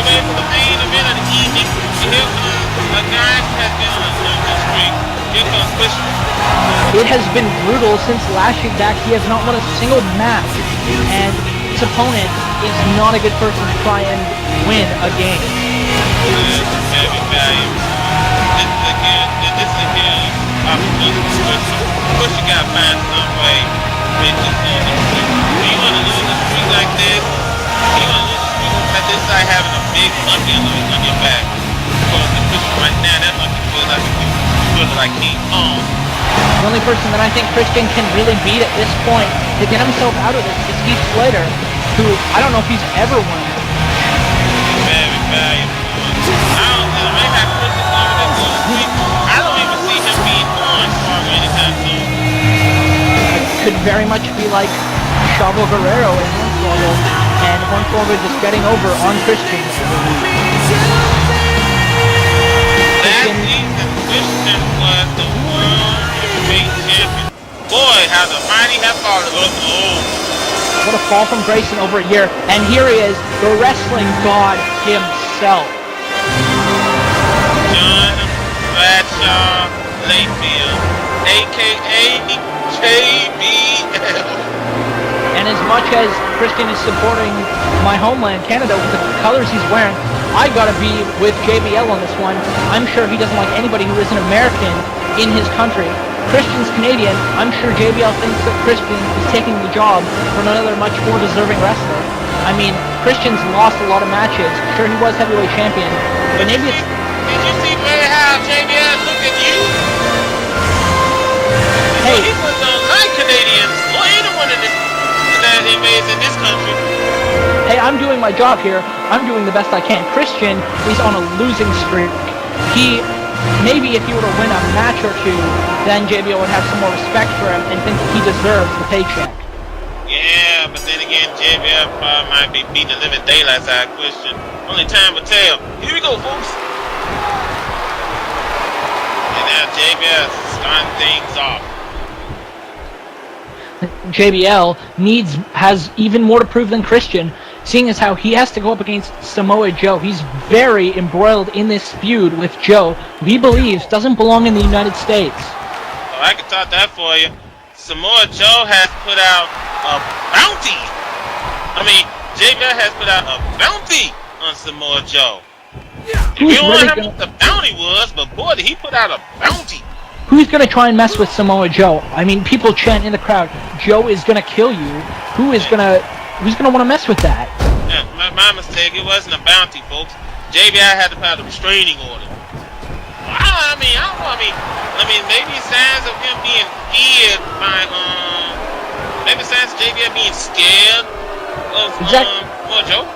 away from the main event of the evening. And here comes a guy who has been on a losing streak. Here comes Christian. It has been brutal since last year back. He has not won a single match, and his opponent is not a good person to try and win a game. Very valuable. This is again opportunity for Christian. Christian got to find some way to make this losing streak. Do you want to lose a streak like this? Do you want to lose a streak like this? Like having a big monkey on your back. Because the Christian right now, that monkey feels like King Kong. The only person that I think Christian can really beat at this point to get himself out of this is Heath Slater, who I don't know if he's ever won. Very valuable. I don't know, maybe have Christian over this losing streak. I don't even see him being on far anytime soon. It could very much be like Chavo Guerrero in Hornswoggle, and Hornswoggle just getting over on Christian. Last season, Christian was the world heavyweight champion. Boy, how the mighty have fallen. What a fall from grace in over a year. And here he is, the wrestling god himself. John Bradshaw Layfield, a.k.a. JBL. And as much as Christian is supporting my homeland, Canada, with the colors he's wearing, I gotta be with JBL on this one. I'm sure he doesn't like anybody who isn't American in his country. Christian's Canadian. I'm sure JBL thinks that Christian is taking the job for another much more deserving wrestler. I mean, Christian's lost a lot of matches. Sure, he was heavyweight champion, but maybe it's... Did you see how JBL looked at you? Hey, he was like Canadians or anyone that invades in this country. Hey, I'm doing my job here. I'm doing the best I can. Christian is on a losing streak. Maybe if he were to win a match or two, then JBL would have some more respect for him and think that he deserves the paycheck. Yeah, but then again, JBL probably might be beating the living daylights out of Christian. Only time will tell. Here we go, folks. And now JBL starting things off. JBL has even more to prove than Christian, seeing as how he has to go up against Samoa Joe. He's very embroiled in this feud with Joe, who he believes doesn't belong in the United States. Oh, I can talk that for you. Samoa Joe has put out a bounty. JBL has put out a bounty on Samoa Joe. We don't know how much the bounty was, but boy, did he put out a bounty. Who's going to try and mess with Samoa Joe? I mean, people chant in the crowd, Joe is going to kill you. Who's going to want to mess with that? Yeah, my mistake. It wasn't a bounty, folks. JBL had to put out a restraining order. I don't know. Maybe signs of him being scared by, maybe signs of JBL being scared of, Joe.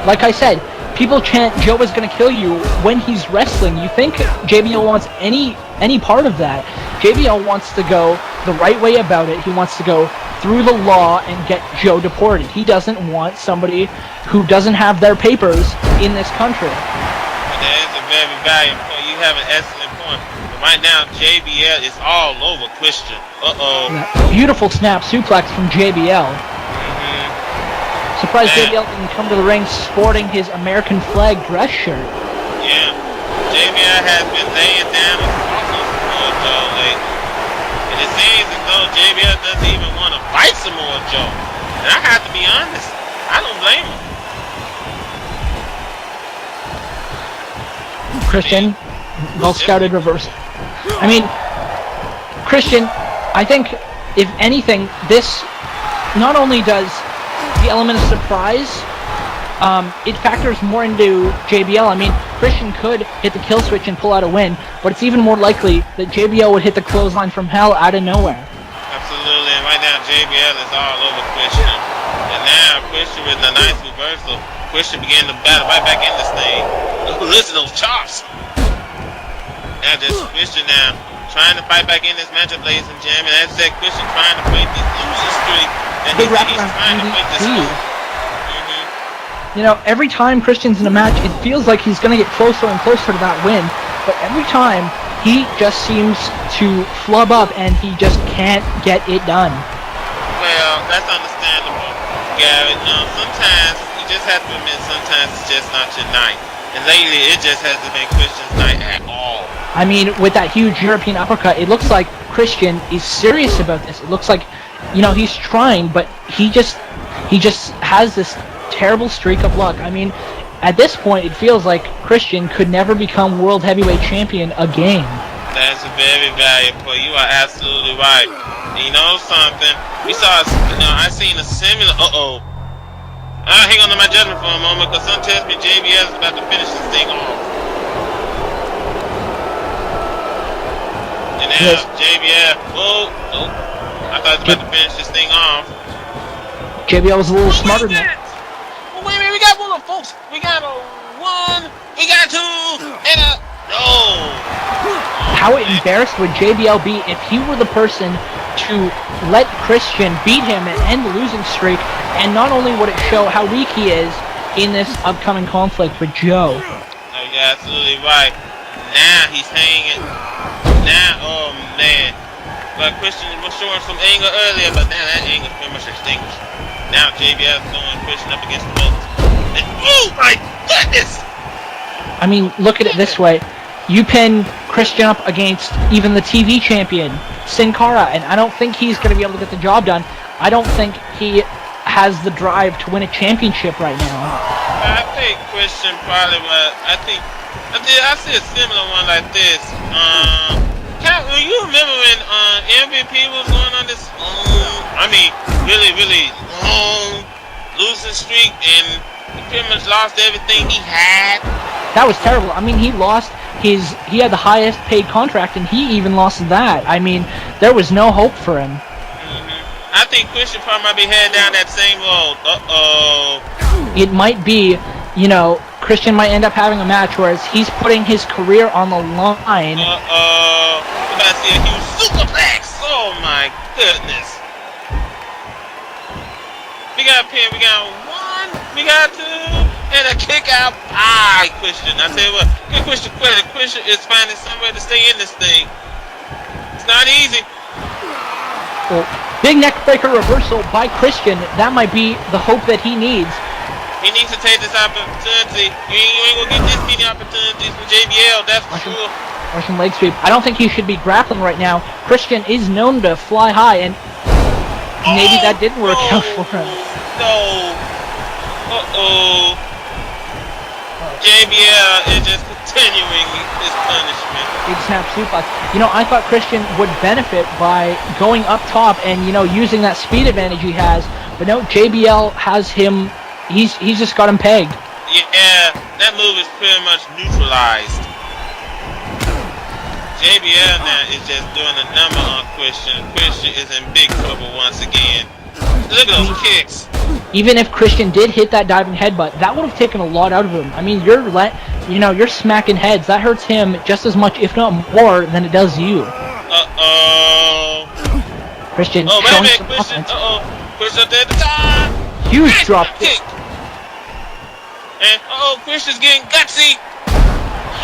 Like I said, people chant, Joe is going to kill you when he's wrestling. You think JBL wants any part of that? JBL wants to go the right way about it. He wants to go through the law and get Joe deported. He doesn't want somebody who doesn't have their papers in this country. But that is a very valuable point. You have an excellent point. But right now, JBL is all over Christian. Beautiful snap suplex from JBL. Surprised JBL didn't come to the ring sporting his American flag dress shirt. Yeah, JBL has been laying down a Samoa Joe lately. And it seems as though JBL doesn't even want to fight Samoa Joe. And I have to be honest, I don't blame him. Christian, well scouted reversal. I mean, Christian, I think, if anything, this not only does the element of surprise, it factors more into JBL. I mean, Christian could hit the kill switch and pull out a win, but it's even more likely that JBL would hit the clothesline from hell out of nowhere. Absolutely, and right now JBL is all over Christian. And now Christian with a nice reversal. Christian began to battle right back in this thing. Listen to those chops. Now just Christian now trying to fight back in this matchup, ladies and gentlemen. As I said, Christian trying to break this losing streak. And he's trying to break this streak. You know, every time Christian's in a match, it feels like he's going to get closer and closer to that win. But every time, he just seems to flub up and he just can't get it done. Well, that's understandable, Garrett. Sometimes you just have to admit sometimes it's just not your night. And lately, it just hasn't been Christian's night at all. I mean, with that huge European uppercut, it looks like Christian is serious about this. It looks like, you know, he's trying, but he just has this terrible streak of luck. I mean, at this point, it feels like Christian could never become World Heavyweight Champion again. That's very valuable. You are absolutely right. And you know something? We saw, I seen a similar. Hang on to my judgment for a moment, because some tells me JBL is about to finish this thing off. And now JBL. I thought he was about to finish this thing off. JBL was a little smarter than that. Wait a minute, we got one, folks. We got a 1, we got a 2, and a no. How embarrassed would JBL be if he were the person to let Christian beat him and end the losing streak? And not only would it show how weak he is in this upcoming conflict with Joe. Oh, you're absolutely right. Now he's hanging. Now, oh man. But Christian was showing some anger earlier, but now that anger is pretty much extinguished. Now JBL is throwing Christian up against the ropes. And oh my goodness! I mean, look at it this way. You pin Christian up against even the TV champion, Sin Cara, and I don't think he's going to be able to get the job done. I don't think he has the drive to win a championship right now. I think Christian probably will. I see a similar one like this. You remember when MVP was going on this really long losing streak, and he pretty much lost everything he had? That was terrible. I mean, he had the highest paid contract, and he even lost that. I mean, there was no hope for him. I think Christian probably might be heading down that same road. It might be, you know, Christian might end up having a match where he's putting his career on the line. We're about to see a huge superplex. Oh my goodness. We got a pin, we got 1, we got 2, and a kick out by Christian. I tell you what, give Christian credit. Christian is finding somewhere to stay in this thing. It's not easy. Well, big neckbreaker reversal by Christian. That might be the hope that he needs. He needs to take this opportunity. You ain't gonna get this many opportunities from JBL, that's for sure. Russian leg sweep. I don't think he should be grappling right now. Christian is known to fly high, and maybe that didn't work out for him. No. JBL is just continuing his punishment. Big snap suplex. You know, I thought Christian would benefit by going up top and, you know, using that speed advantage he has. But no, JBL has him. He's just got him pegged. Yeah, that move is pretty much neutralized. JBL now is just doing a number on Christian. Christian is in big trouble once again. Look at those kicks. Even if Christian did hit that diving headbutt, that would have taken a lot out of him. I mean, you're smacking heads. That hurts him just as much, if not more, than it does you. Christian. Oh, wait a minute, Christian. Christian did the time. Huge drop kick. And Christian's getting gutsy.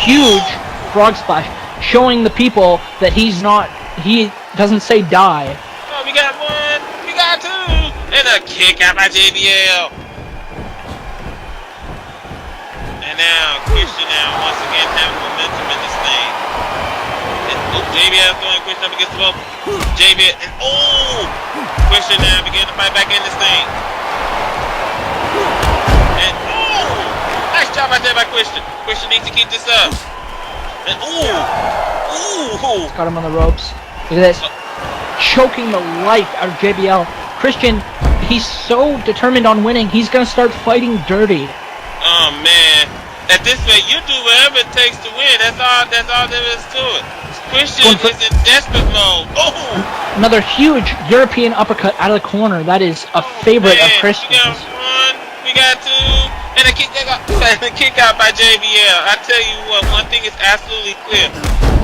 Huge frog splash, showing the people that he doesn't say die. Oh, we got 1, we got 2, and a kick out by JBL. And now Christian once again having momentum in this thing. And JBL throwing Christian up against the rope. JBL and Christian now beginning to fight back in this thing. And nice job out there by Christian. Christian needs to keep this up. And got him on the ropes. Look at this. Choking the life out of JBL. Christian, he's so determined on winning, he's gonna start fighting dirty. Oh man. At this rate, you do whatever it takes to win. That's all there is to it. Christian is in desperate mode. Another huge European uppercut out of the corner. That is a favorite of Christian's. We got 1, we got 2, and a kick out by JBL. I tell you what, one thing is absolutely clear.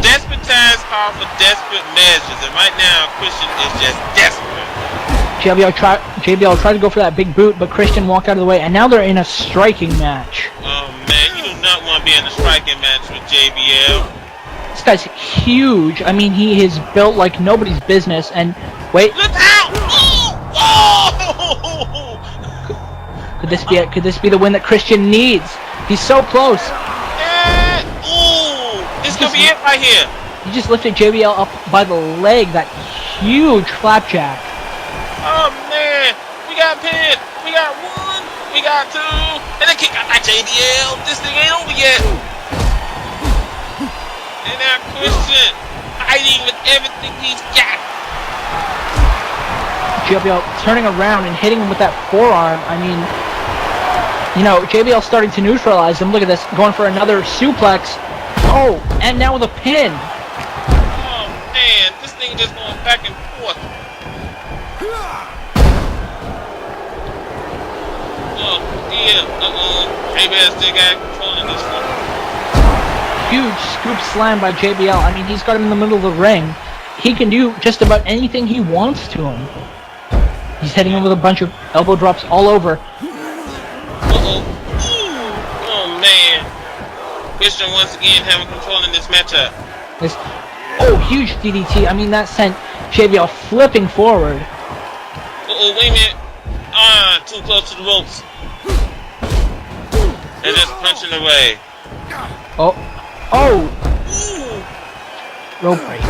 Desperate times call for desperate measures, and right now Christian is just desperate. JBL tried to go for that big boot, but Christian walked out of the way, and now they're in a striking match. Oh man, you do not want to be in a striking match with JBL. This guy's huge. I mean, he is built like nobody's business, and wait. Look out! Could this be it? Could this be the win that Christian needs? He's so close. Ooh, this could be it right here. He just lifted JBL up by the leg. That huge flapjack. Oh man, we got pinned. We got one. We got two. And then kick out that JBL. This thing ain't over yet. And now Christian fighting with everything he's got. JBL turning around and hitting him with that forearm. I mean, you know, JBL starting to neutralize him. Look at this, going for another suplex. Oh, and now with a pin. Oh man, this thing just going back and forth. Oh dear, JBL still got control in this one. Huge scoop slam by JBL. I mean, he's got him in the middle of the ring. He can do just about anything he wants to him. He's hitting him with a bunch of elbow drops all over. Oh man. Christian once again having control in this matchup. Huge DDT. I mean, that sent JBL flipping forward. Wait a minute. Too close to the ropes. They're just punching away. Rope break.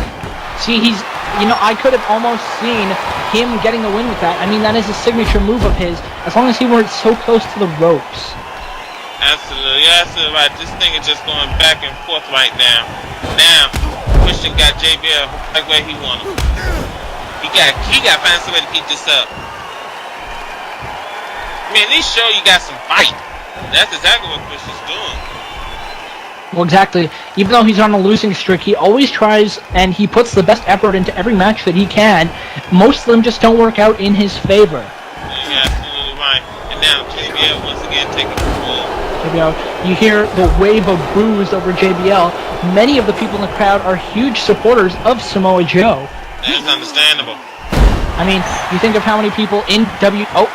See, I could have almost seen him getting the win with that. I mean, that is a signature move of his, as long as he weren't so close to the ropes. Absolutely, right. This thing is just going back and forth right now. Now, Christian got JBL like where he wanted. He got to find somebody to keep this up. I mean, at least show you got some fight. That's exactly what Christian's doing. Well, exactly. Even though he's on a losing streak, he always tries and he puts the best effort into every match that he can. Most of them just don't work out in his favor. Yeah, you're absolutely right. And now JBL once again taking control. JBL, you hear the wave of boos over JBL. Many of the people in the crowd are huge supporters of Samoa Joe. That's understandable. I mean, you think of how many people in Oh,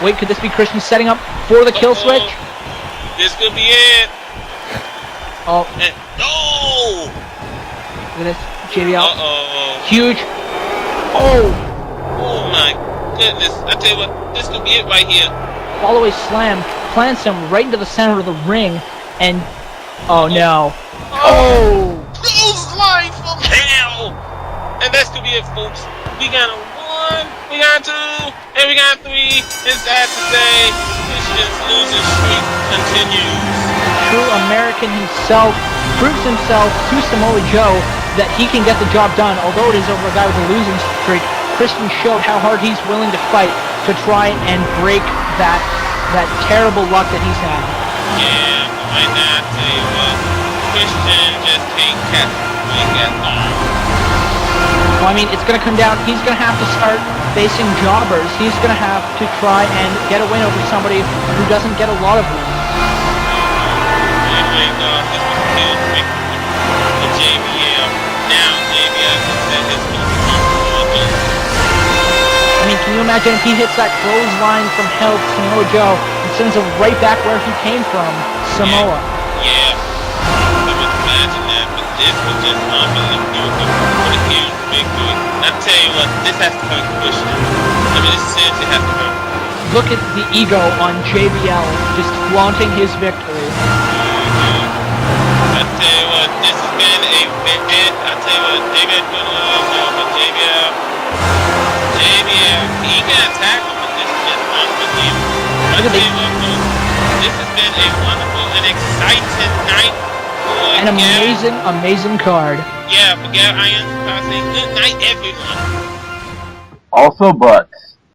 wait, could this be Christian setting up for the kill switch? This could be it. Oh. No! Look at this. JBL. Huge. Oh my goodness. I tell you what, this could be it right here. Follow-away slam. Plants him right into the center of the ring. And... Oh, no. Clothesline from hell! And that's could be it, folks. We got a 1, we got a 2, and we got a 3. It's sad to say, Christian's losing streak continues. True American himself proves himself to Samoa Joe that he can get the job done. Although it is over a guy with a losing streak, Christian showed how hard he's willing to fight to try and break that terrible luck that he's had. Yeah, right now I tell you what, Christian just can't catch at all. Well, I mean, it's going to come down, he's going to have to start facing jobbers. He's going to have to try and get a win over somebody who doesn't get a lot of wins. I mean, can you imagine if he hits that clothesline from hell to Samoa Joe and sends him right back where he came from, Samoa? Yeah. I would imagine that, but this was just unbelievable. What a huge victory. I tell you what, this has to hurt Christian. I mean, this seriously has to hurt. Look at the ego on JBL, just flaunting his victory. I tell you what, this has been a bit. I tell you what, JBL doing a little job, but JBL, he can attack him, but this is just unbelievable. I tell you what, folks, this has been a wonderful and exciting night. An amazing card. Yeah, for Gabriel, I say good night, everyone. Also, but